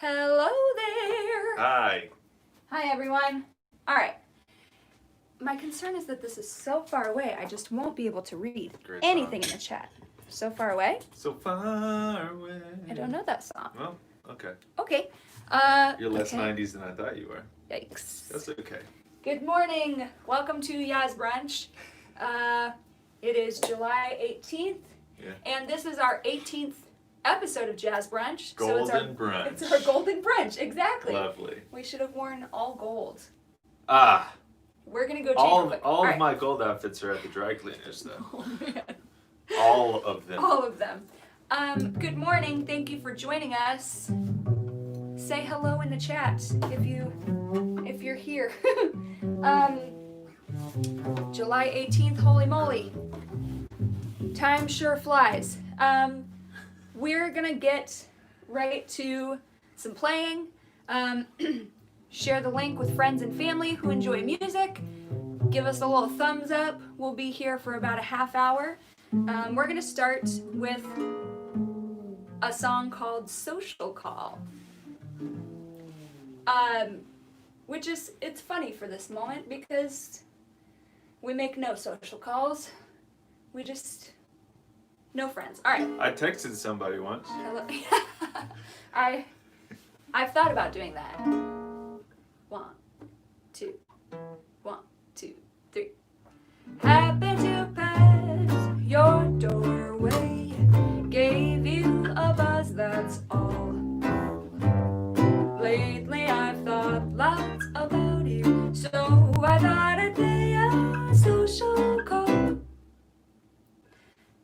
Hello there. Hi. Hi, everyone. All right. My concern is that this is so far away, I just won't be able to read anything in the chat. So far away? So far away. I don't know that song. Well, okay. Okay. You're less 90s than I thought you were. Yikes. That's okay. Good morning. Welcome to Yaz Brunch. It is July 18th. Yeah. And this is our 18th episode of Jazz Brunch. Golden brunch. It's our golden brunch, exactly. Lovely. We should have worn all gold. Ah. We're gonna go change all of my gold outfits are at the dry cleaners, though. Oh man. All of them. All of them. Good morning. Thank you for joining us. Say hello in the chat if you're here. July 18th, holy moly. Time sure flies. We're gonna get right to some playing. Share the link with friends and family who enjoy music. Give us a little thumbs up. We'll be here for about a half hour. We're gonna start with a song called Social Call. Which is, it's funny for this moment because we make no social calls. We just, no friends. All right. I texted somebody once. Hello. I've thought about doing that. 1, 2, 1, 2, 3. Happened to pass your doorway, gave you a buzz, that's all. Lately I've thought lots about you, so I thought I'd pay a social call.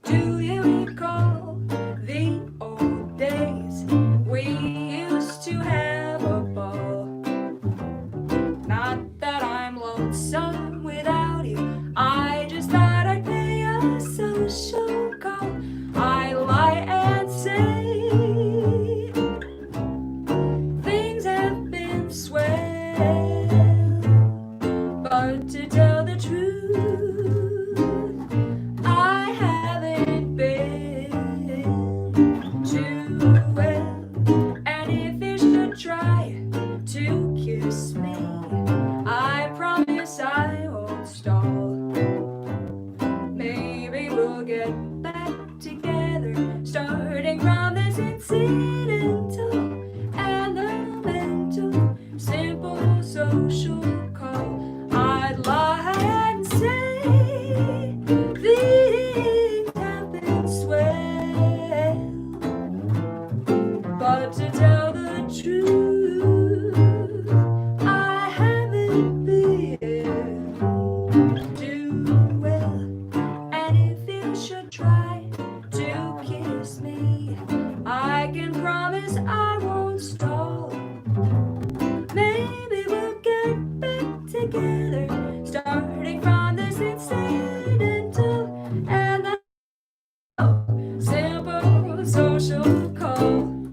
Do you recall the old days we used to have a ball? Not that I'm lonesome without you, I just thought I'd pay a social call. I lie and say things have been swell, but to tell the truth, I haven't been too well. And if you should try to kiss me, I promise I won't stall. Maybe we'll get back together, starting from this incidental and the mental, simple social call. I'd lie and say things have been swell, but to tell the truth, I haven't been too well. And if you should try to kiss me, I can promise I won't stall. Maybe we'll get back together, starting from this incidental and the simple social call.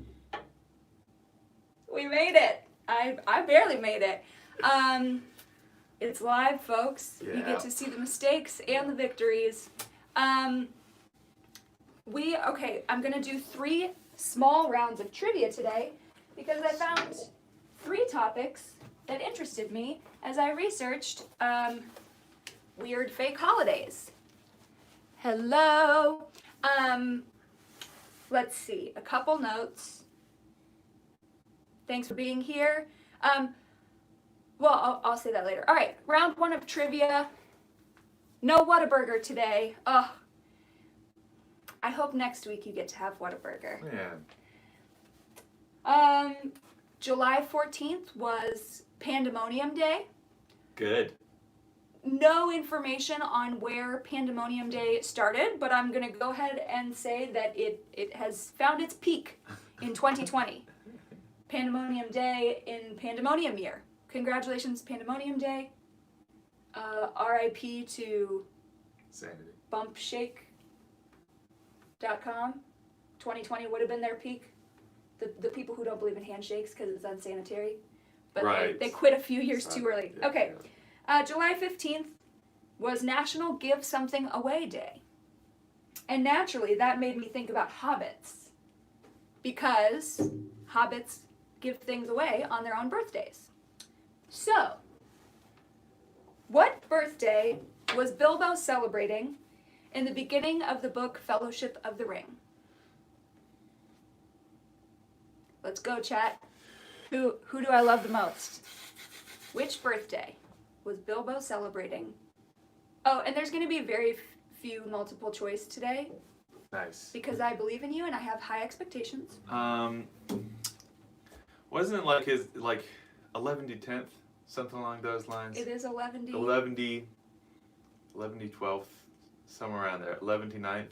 We made it. I barely made it. It's live, folks. You get to see the mistakes and the victories. I'm gonna do 3 small rounds of trivia today because I found 3 topics that interested me as I researched weird fake holidays. Hello. Let's see, a couple notes. Thanks for being here. Well, I'll say that later. All right, round 1 of trivia. No Whataburger today. Ugh. I hope next week you get to have Whataburger. Yeah. July 14th was Pandemonium Day. Good. No information on where Pandemonium Day started, but I'm going to go ahead and say that it has found its peak in 2020. Pandemonium Day in Pandemonium year. Congratulations, Pandemonium Day. RIP to Sanity. bumpshake.com. 2020 would have been their peak. The people who don't believe in handshakes because it's unsanitary. But Right. they quit a few years too early. Yeah, Okay. July 15th was National Give Something Away Day. And naturally, that made me think about hobbits. Because hobbits give things away on their own birthdays. So, what birthday was Bilbo celebrating in the beginning of the book Fellowship of the Ring? Let's go, chat. Who do I love the most? Which birthday was Bilbo celebrating? Oh, and there's going to be very few multiple choice today Nice. because I believe in you and I have high expectations. Wasn't it like his 11D 10th, something along those lines? It is 11D. 11D 12th, somewhere around there. 11D 9th.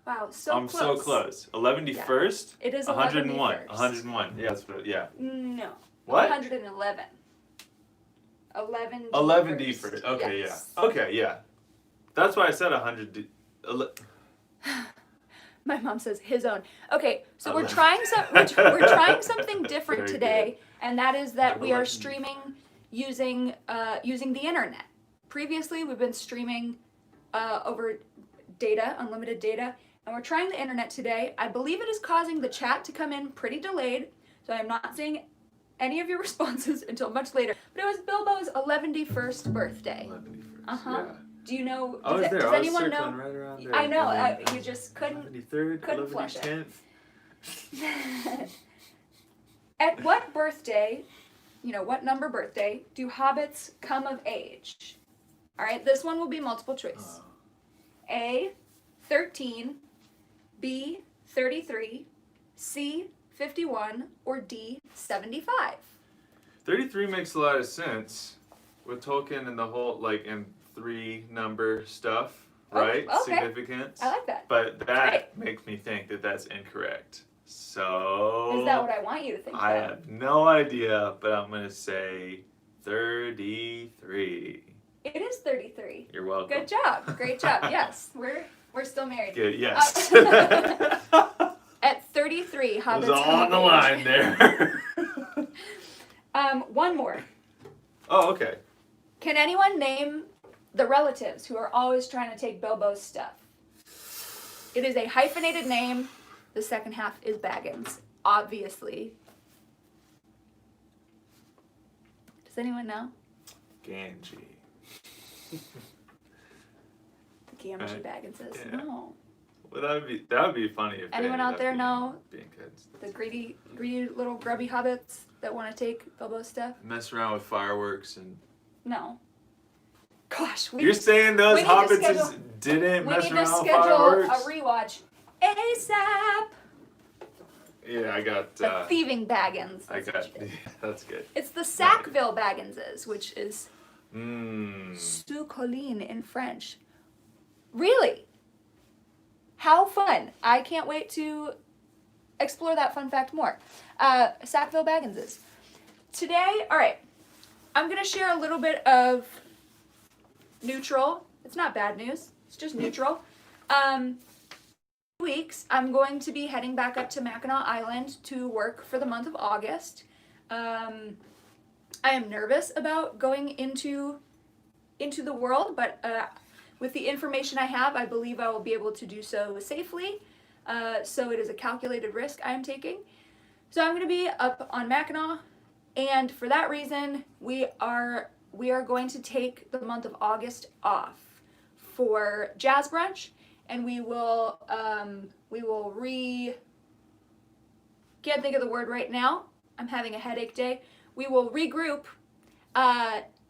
Wow, so I'm close. so close. 11D Yeah. 1st. It is 101. 11D 101. Yeah, that's what. Yeah. No. What? 111. 11D 11D first. first. Okay, Yes. yeah. Okay, yeah. That's why I said 100D. My mom says his own. Okay, so we're 11. trying we're trying something different Very today, and that is that we are 11. streaming using the internet. Previously, we've been streaming over data, unlimited data, and we're trying the internet today. I believe it is causing the chat to come in pretty delayed, so I'm not seeing any of your responses until much later. But it was Bilbo's 11st birthday. 11D 1st. Uh-huh. Yeah. Do you know? I was there. Does I was anyone circling know? right around there. I know. And then, You just couldn't. 11D 3rd, couldn't 11D flush it. 10th. At what birthday, what number birthday, do hobbits come of age? All right, this one will be multiple choice. A, 13, B, 33, C, 51, or D, 75. 33 makes a lot of sense with Tolkien and the whole in 3 number stuff, Oh, right? okay. Significance. I like that. But that Right. makes me think that that's incorrect. So Is that what I want you to think? I though? have no idea, but I'm gonna say 33. It is 33. You're welcome. Good job. Great job. Yes, we're still married. Good. Yes. At 33, I hobbits was all come on the of line age. there. One more. Oh, okay. Can anyone name the relatives who are always trying to take Bilbo's stuff? It is a hyphenated name. The second half is Baggins, obviously. Does anyone know? Ganji. Gamgee Bagginses. Yeah. No. Well, that would be funny if they Anyone ended out up there being- know? being kids. The greedy little grubby hobbits that want to take Bilbo's stuff? Mess around with fireworks and. No. Gosh, You're saying those we need to hobbits schedule- didn't we mess need to around with schedule fireworks? a rewatch ASAP. Yeah, I got. The thieving Baggins. I That's what got. it is. That's good. It's the Sackville Bagginses, which is Mmm. sous colline in French. Really? How fun. I can't wait to explore that fun fact more. Sackville Bagginses. Today, all right, I'm going to share a little bit of neutral. It's not bad news. It's just neutral. Weeks, I'm going to be heading back up to Mackinac Island to work for the month of August. I am nervous about going into the world, but with the information I have, I believe I will be able to do so safely. So it is a calculated risk I am taking. So I'm going to be up on Mackinac, and for that reason, we are going to take the month of August off for Jazz Brunch, and we will can't think of the word right now. I'm having a headache day. We will regroup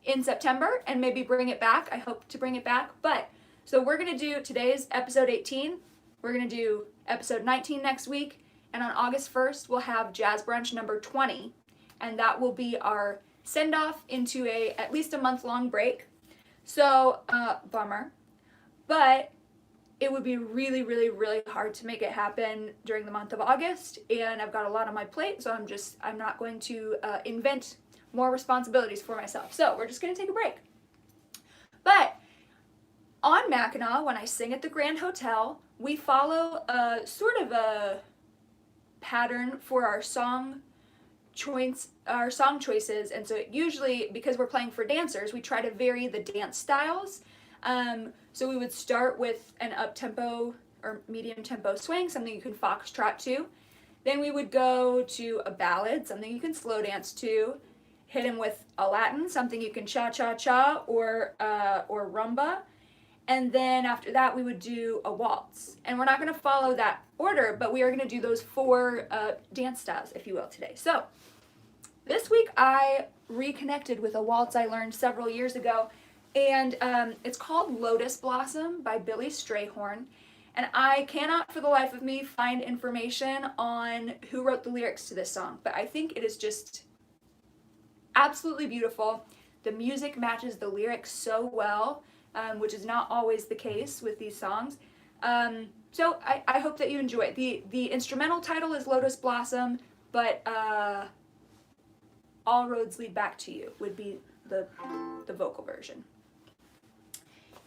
in September and maybe bring it back. I hope to bring it back. But so we're gonna do today's episode 18. We're gonna do episode 19 next week, and on August 1st we'll have Jazz Brunch number 20, and that will be our send off into at least a month-long break. So bummer, but it would be really, really, really hard to make it happen during the month of August, and I've got a lot on my plate, so I'm not going to invent more responsibilities for myself. So we're just going to take a break. But on Mackinac, when I sing at the Grand Hotel, we follow a sort of a pattern for our song choices, and so usually, because we're playing for dancers, we try to vary the dance styles. So we would start with an up-tempo or medium-tempo swing, something you can foxtrot to. Then we would go to a ballad, something you can slow dance to. Hit him with a Latin, something you can cha-cha-cha or rumba. And then after that, we would do a waltz. And we're not going to follow that order, but we are going to do those 4 dance styles, if you will, today. So this week I reconnected with a waltz I learned several years ago. And it's called Lotus Blossom by Billy Strayhorn. And I cannot for the life of me find information on who wrote the lyrics to this song. But I think it is just absolutely beautiful. The music matches the lyrics so well. Which is not always the case with these songs. So I hope that you enjoy it. The instrumental title is Lotus Blossom, but All Roads Lead Back to You would be the vocal version.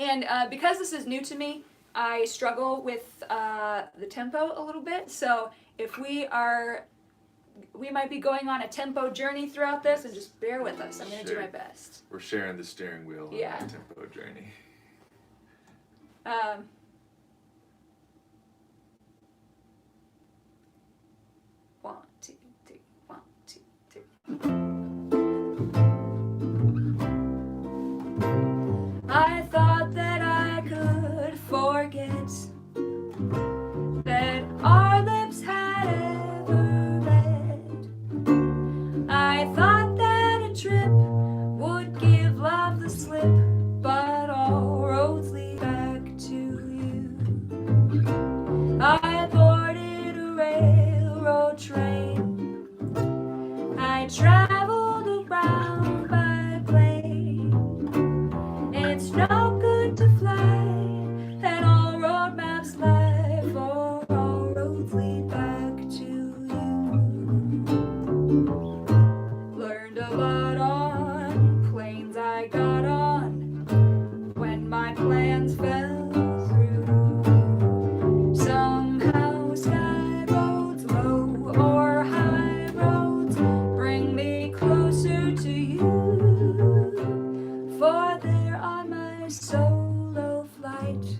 And because this is new to me, I struggle with the tempo a little bit. So if we might be going on a tempo journey throughout this, and just bear with us. I'm going to do my best. We're sharing the steering wheel on the tempo journey. 1, 2, 3, 1, 2, 3. I thought that I could forget that our lips had ever met. I thought that a trip would give love the slip, but all roads lead back to you. I boarded a railroad train. I traveled around by plane. It's no good to fly, and all road maps lie, for all roads lead back to you. Learned a lot on planes I got on when my plans fell through. Somehow sky roads, low or high roads, bring me closer to you. For there on my solo flight,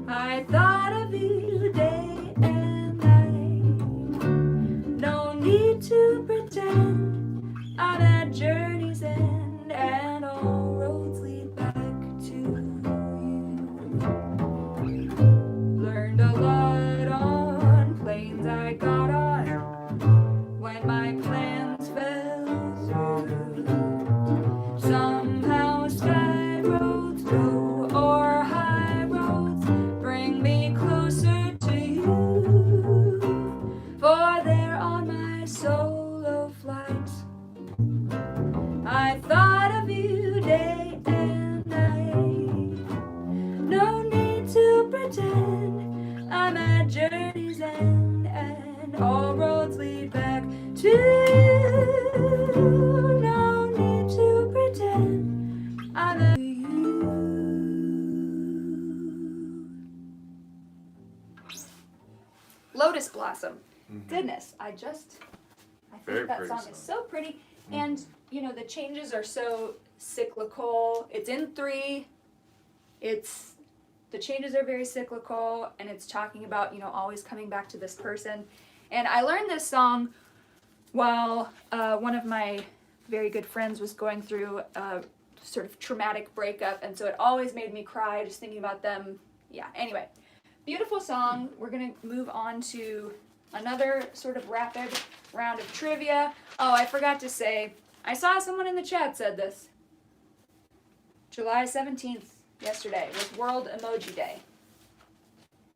I thought of you day and night. No need to pretend I'm at journey's end, and all roads lead back to you. Learned a lot on planes I got on when my plans fell through. Somehow sky roads, low or high roads, bring me closer to you. For there on my solo flight, I thought of you day and night. No need to pretend I'm at journey's end, and all roads lead back to you. No need to pretend I'm at you. Lotus Blossom. Goodness, I Very think that pretty song song. is so pretty. And, you know, the changes are so cyclical. It's in 3. The changes are very cyclical, and it's talking about, you know, always coming back to this person. And I learned this song while one of my very good friends was going through a sort of traumatic breakup, and so it always made me cry just thinking about them. Yeah, anyway. Beautiful song. We're going to move on to another sort of rapid round of trivia. Oh, I forgot to say, I saw someone in the chat said this. July 17th, yesterday, was World Emoji Day.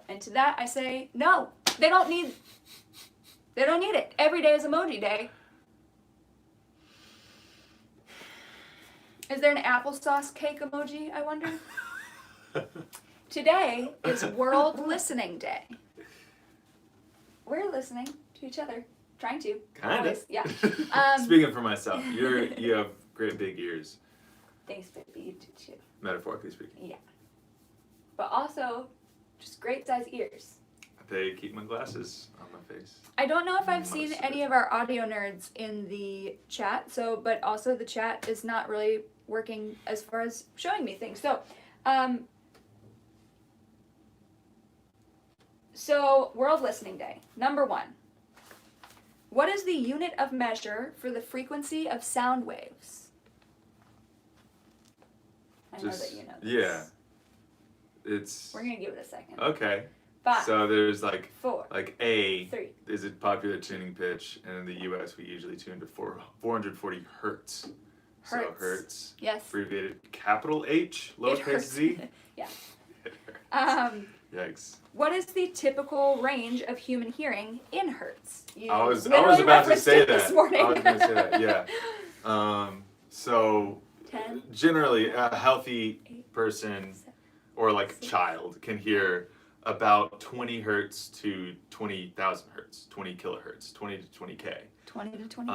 And to that I say, no, they don't need it. Every day is Emoji Day. Is there an applesauce cake emoji, I wonder? Today is World Listening Day. We're listening to each other. Trying to. Kind Always. of. Yeah. Speaking for myself, you have great big ears, Thanks, baby. You do too. metaphorically speaking. Yeah. But also, just great size ears. They keep my glasses on my face. I don't know if I've Most seen of any it. of our audio nerds in the chat, but also the chat is not really working as far as showing me things. So, So, World Listening Day. Number 1. What is the unit of measure for the frequency of sound waves? I know that you know this. Yeah. We're going to give it a second. Okay. 5. So there's like 4. Like A 3. is a popular tuning pitch, and in the U.S. we usually tune to 440 hertz. So Hertz. hertz. Yes. Abbreviated capital H, lowercase z. Yeah. Yikes. What is the typical range of human hearing in hertz? You I was literally about to referenced say it that. this morning. I was going to say that. Yeah. So 10. generally, a healthy person or like a child can hear about 20 hertz to 20,000 hertz, 20 kilohertz, 20 to 20K. 20 to 20.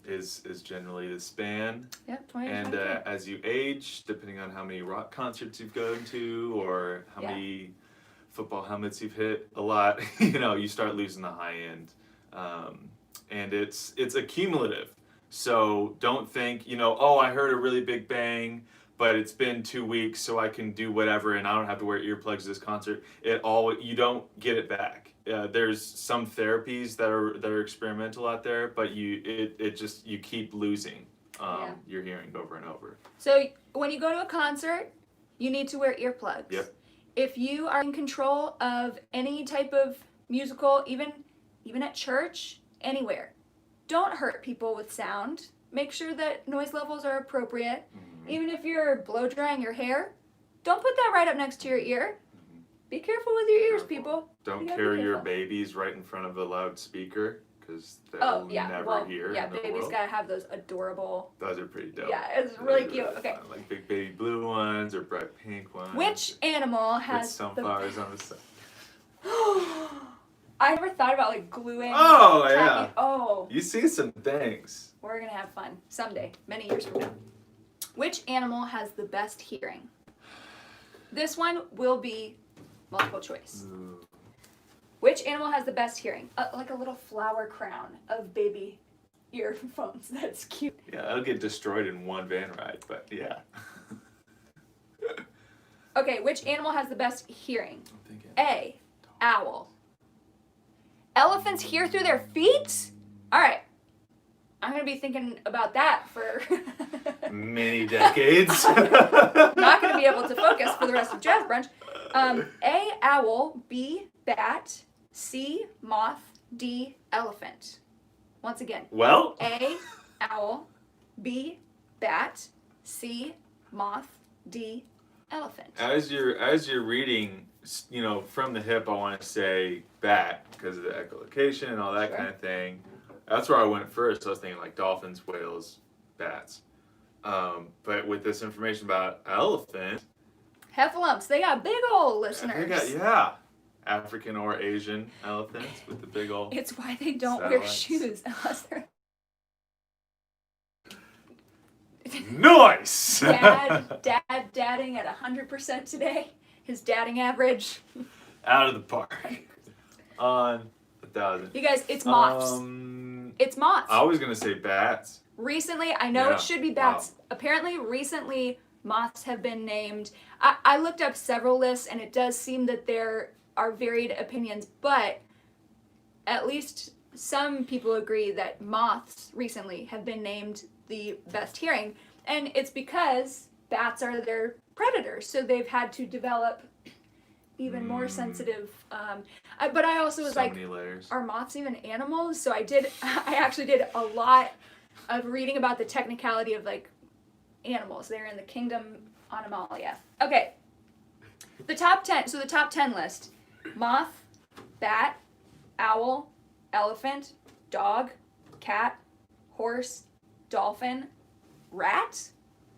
Is generally the span. Yep, 20 to And 20. as you age, depending on how many rock concerts you've gone to or how many football helmets you've hit a lot, you start losing the high end. And it's accumulative. So don't think, oh, I heard a really big bang, but it's been 2 weeks, so I can do whatever, and I don't have to wear earplugs to this concert. You don't get it back. There's some therapies that are experimental out there, but you keep losing your hearing over and over. So when you go to a concert, you need to wear earplugs. Yep. If you are in control of any type of musical, even at church, anywhere, don't hurt people with sound. Make sure that noise levels are appropriate. Mm-hmm. Even if you're blow drying your hair, don't put that right up next to your ear. Mm-hmm. Be careful with your ears, people. Don't carry your babies right in front of a loudspeaker, because they'll never hear. Yeah, in the babies world. gotta have those adorable. Those are pretty dope. Yeah, it's really cute. Okay. Fun. Like big baby blue ones or bright pink ones. Which animal has with sunflowers on the side? I never thought about like gluing. Oh yeah. Oh. You see some things. We're gonna have fun someday, many years from now. Which animal has the best hearing? This one will be multiple choice. Ooh. Which animal has the best hearing? Like a little flower crown of baby earphones. That's cute. Yeah, that'll get destroyed in one van ride, but yeah. Okay, which animal has the best hearing? I'm thinking. A, owl. Elephants hear through their feet? All right. I'm going to be thinking about that for many decades. I'm not going to be able to focus for the rest of Jazz Brunch. A, owl. B, bat. C, moth. D, elephant. Once again. Well. A, owl. B, bat. C, moth. D, elephant. As you're reading, from the hip, I want to say bat because of the echolocation and all that kind of thing. That's where I went first. I was thinking like dolphins, whales, bats. But with this information about elephant, Heffalumps, they got big old listeners. African or Asian elephants with the big old. It's why they don't satellites. wear shoes unless they're. Nice. Dadding at 100% today. His dadding average. Out of the park. On 1,000. You guys, it's moths. It's moths. I was gonna say bats. Recently, I know it should be bats. Wow. Apparently, recently, moths have been named. I looked up several lists, and it does seem that there are varied opinions, but at least some people agree that moths recently have been named the best hearing, and it's because bats are their predators, so they've had to develop even more sensitive. But I also was like, are moths even animals? So I actually did a lot of reading about the technicality of like animals. They're in the kingdom Animalia. Okay, the top 10. So the top 10 list: moth, bat, owl, elephant, dog, cat, horse, dolphin, rat,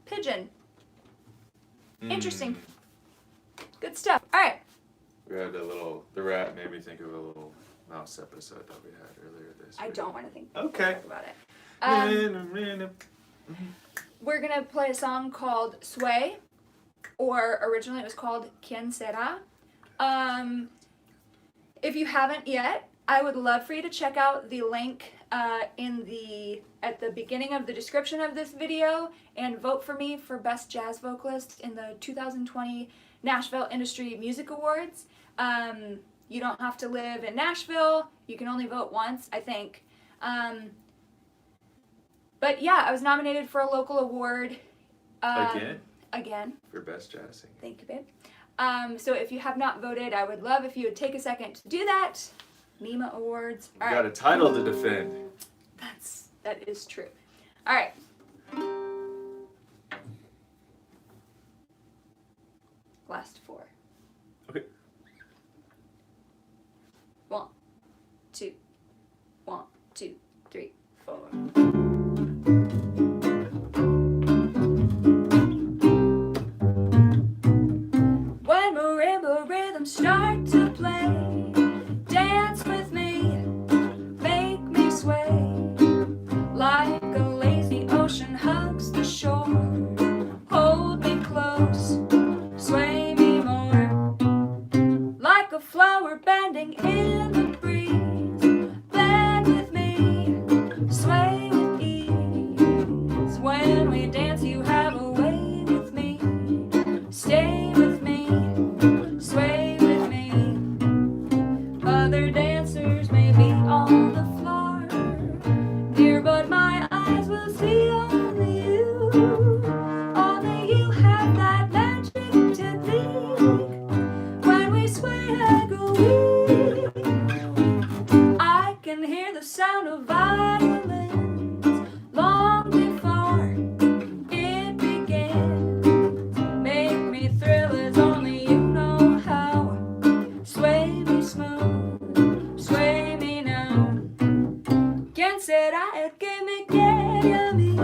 pigeon. Interesting. Good stuff. All right. We had the rat made me think of a little mouse episode that we had earlier this week. I don't want to think talk about it. We're going to play a song called Sway, or originally it was called Quien Será. If you haven't yet, I would love for you to check out the link at the beginning of the description of this video and vote for me for Best Jazz Vocalist in the 2020 Nashville Industry Music Awards. You don't have to live in Nashville. You can only vote once, I think. But yeah, I was nominated for a local award. Again. For Best Jazz Singer. Thank you, babe. So if you have not voted, I would love if you would take a second to do that. NEMA Awards. You got a title to defend. That is true. All right. Last 4. Okay. 1, 2, 1, 2, 3, 4. When marimba rhythms start to play, dance with me, make me sway, like a lazy ocean hugs the shore. Hold me close, sway me more, like a flower bending in the breeze. Blend with me, sway with ease. When we dance, you have a way with me. Stay with me, sway with me. Other dancers may be on the floor, dear, but my eyes will see only you. Only you have that magic technique. When we sway, I go weak. I can hear the sound of violins long before it begins. Make me thrill as only you know how. Sway me smooth, sway me now. ¿Quién será el que me quiere a mí?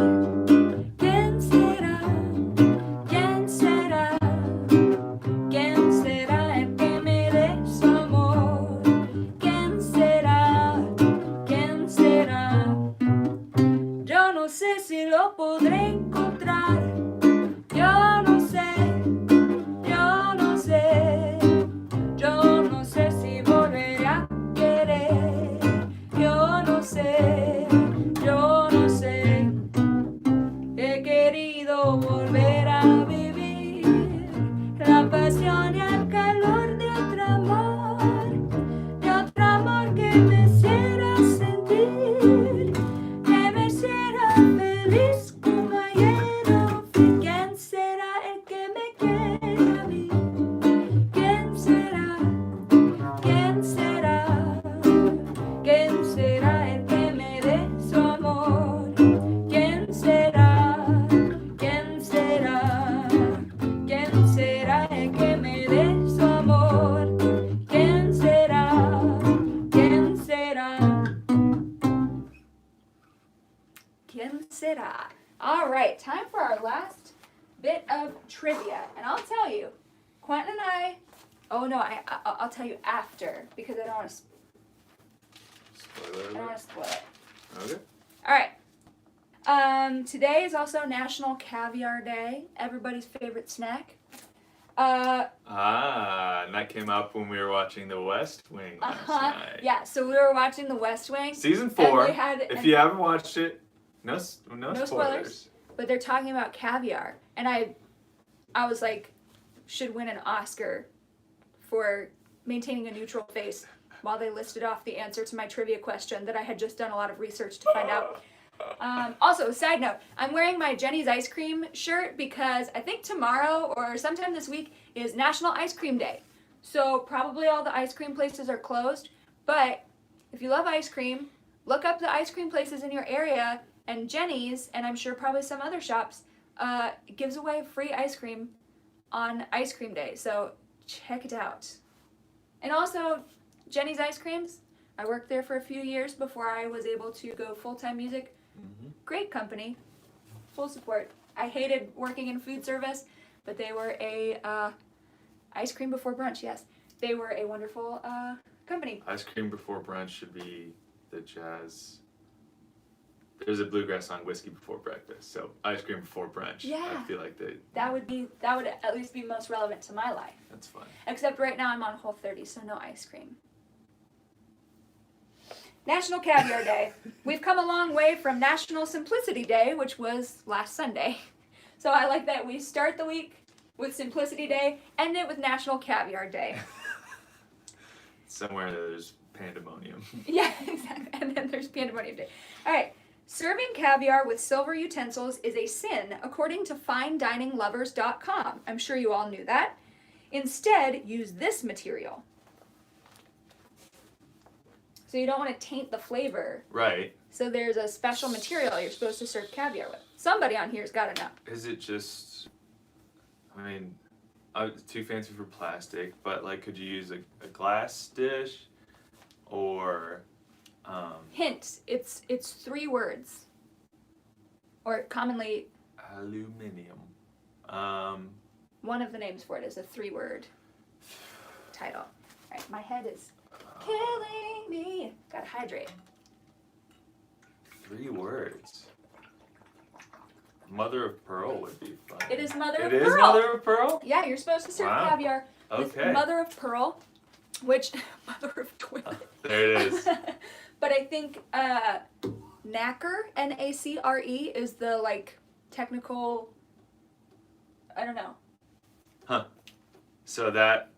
¿Quién será? ¿Quién será? ¿Quién será el que me dé su amor? ¿Quién será? ¿Quién será? Yo no sé si lo podré encontrar. Yo no sé, yo no sé. Yo no sé si volveré a querer. Yo no sé, yo no sé. He querido volver a vivir la pasión y el calor de otro amor que me hiciera sentir, que me hiciera feliz como ayer no fui. ¿Quién será el que me quiere a mí? ¿Quién será? ¿Quién será? ¿Quién será el que me dé su amor? ¿Quién será? ¿Quién será? ¿Quién será el que me dé su amor? ¿Quién será? ¿Quién será? ¿Quién será? All right, time for our last bit of trivia. And I'll tell you, Quentin and I, I'll tell you after, because I don't want to Spoiler I don't want alert. to spoil it. Okay. All right. Today is also National Caviar Day, everybody's favorite snack. And that came up when we were watching The West Wing last night. Yeah, so we were watching The West Wing. Season 4. And If you haven't watched it, no spoilers. spoilers. But they're talking about caviar, and I was like, should win an Oscar for maintaining a neutral face while they listed off the answer to my trivia question that I had just done a lot of research to find out. Also, side note, I'm wearing my Jenny's Ice Cream shirt because I think tomorrow or sometime this week is National Ice Cream Day. So probably all the ice cream places are closed, but if you love ice cream, look up the ice cream places in your area, and Jenny's, and I'm sure probably some other shops, gives away free ice cream on Ice Cream Day. So check it out. And also, Jenny's Ice Creams, I worked there for a few years before I was able to go full-time music. Mm-hmm. Great company, full support. I hated working in food service, but they were a ice cream before brunch. Yes, they were a wonderful company. Ice cream before brunch should be the jazz. There's a bluegrass song, Whiskey Before Breakfast. So ice cream before brunch. Yeah. I feel like that would at least be most relevant to my life. That's fun. Except right now I'm on Whole30, so no ice cream. National Caviar Day. We've come a long way from National Simplicity Day, which was last Sunday. So I like that we start the week with Simplicity Day, end it with National Caviar Day. somewhere there's pandemonium. Yeah, exactly. And then there's Pandemonium Day. All right. Serving caviar with silver utensils is a sin, according to FineDiningLovers.com. I'm sure you all knew that. Instead, use this material. So you don't want to taint the flavor. Right. So there's a special material you're supposed to serve caviar with. Somebody on here's got to know. Is it just, I mean, too fancy for plastic, but like could you use a glass dish or... Hint, it's 3 words. Or commonly... Aluminium. One of the names for it is a 3-word title. All right, my head is killing me. Gotta hydrate. 3 words. Mother of pearl would be fun. It is mother of pearl. It is pearl. mother of pearl? Yeah, you're supposed to serve caviar with mother of pearl, which mother of toilet. There it is. But I think nacre, Nacre, is the like technical. I don't know. Huh. So that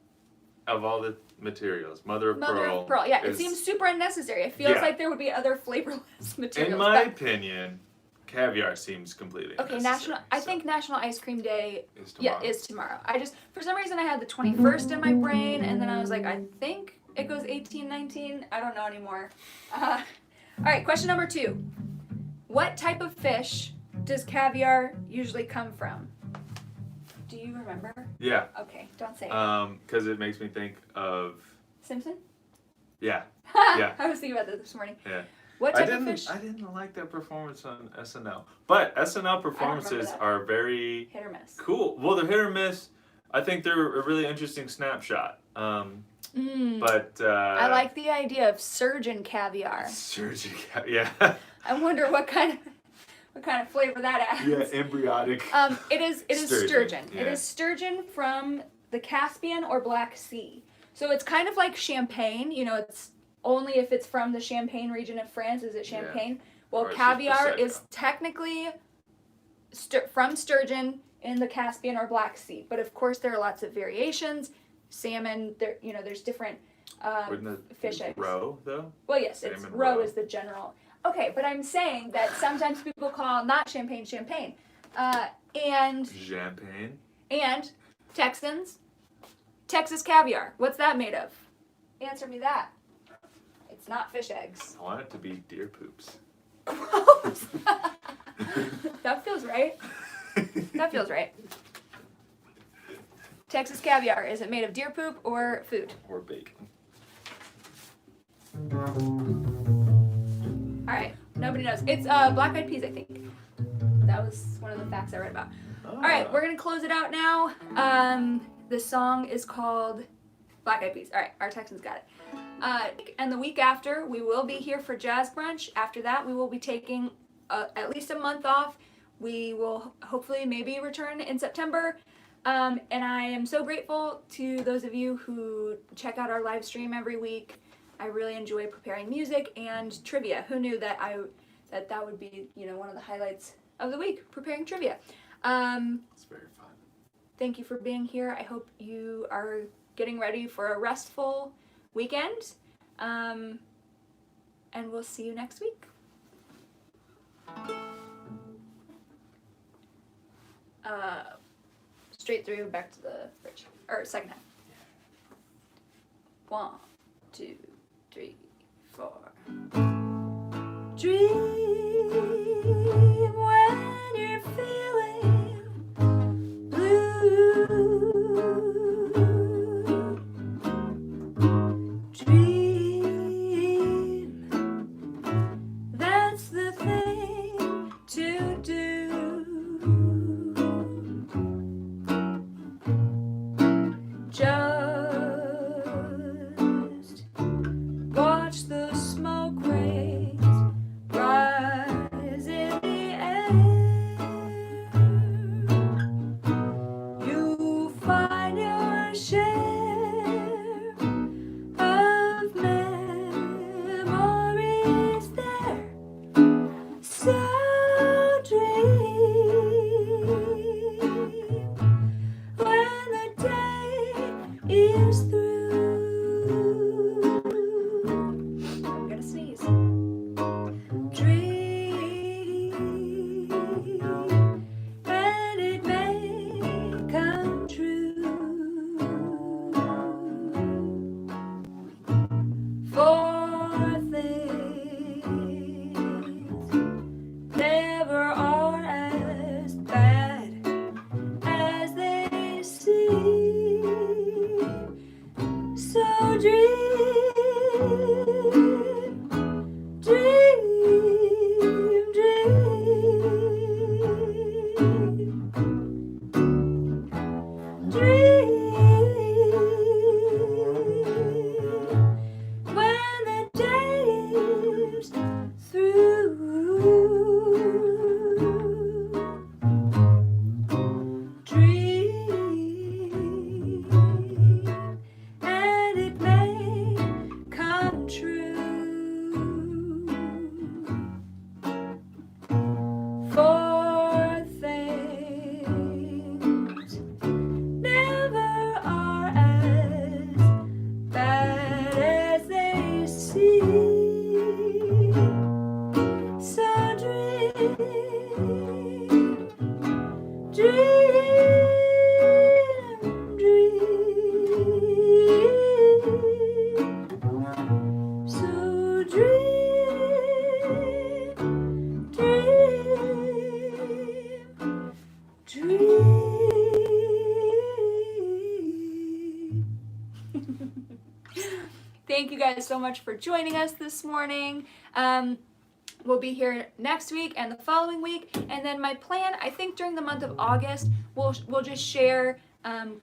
of all the materials, mother of pearl. Yeah, it seems super unnecessary. It feels like there would be other flavorless materials. In my opinion, caviar seems completely unnecessary. I think National Ice Cream Day is tomorrow. is tomorrow. I just, for some reason, I had the 21st in my brain, and then I was like, I think it goes 18, 19. I don't know anymore. All right, question number 2. What type of fish does caviar usually come from? Do you remember? Yeah. Okay, don't say it. Because it makes me think of... Simpson? Yeah. Yeah. I was thinking about that this morning. Yeah. What type of fish? I didn't like that performance on SNL. But SNL performances are very... hit or miss. Cool. Well, they're hit or miss. I think they're a really interesting snapshot. But... I like the idea of surgeon caviar. Surgeon caviar, yeah. I wonder what kind of flavor that adds. Yeah, embryonic. It is sturgeon. Yeah. It is sturgeon from the Caspian or Black Sea. So it's kind of like champagne. You know, it's only if it's from the Champagne region of France is it champagne. Yeah. Well, caviar is technically from sturgeon in the Caspian or Black Sea. But of course, there are lots of variations. Salmon, there's different fish eggs. Roe, though? Well, yes, it's roe is the general. Okay, but I'm saying that sometimes people call not champagne. And champagne. And Texans, Texas caviar. What's that made of? Answer me that. It's not fish eggs. I want it to be deer poops. Gross. That feels right. That feels right. Texas caviar, is it made of deer poop or food? Or bacon. Alright, nobody knows. It's black eyed peas, I think. That was one of the facts I read about. Alright, we're gonna close it out now. The song is called Black Eyed Peas. Alright, our Texans got it. And the week after, we will be here for Jazz Brunch. After that, we will be taking at least a month off. We will hopefully maybe return in September. And I am so grateful to those of you who check out our live stream every week. I really enjoy preparing music and trivia. Who knew that that would be, one of the highlights of the week, preparing trivia. It's very fun. Thank you for being here. I hope you are getting ready for a restful weekend. And we'll see you next week. Straight through, back to the bridge. Or second half. 1, 2, 3, 4. Dream when you're feeling blue. Dream, that's the thing to do. Just watch the smoke rays rise in the air. You find your share of memories there. So dream, dream. Thank you guys so much for joining us this morning. We'll be here next week and the following week, and then my plan, I think during the month of August, we'll just share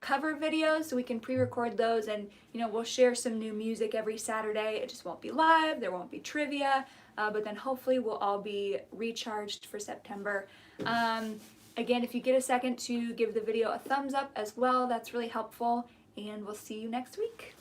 cover videos so we can pre-record those, and we'll share some new music every Saturday. It just won't be live, there won't be trivia, but then hopefully we'll all be recharged for September. Again, if you get a second to give the video a thumbs up as well, that's really helpful, and we'll see you next week.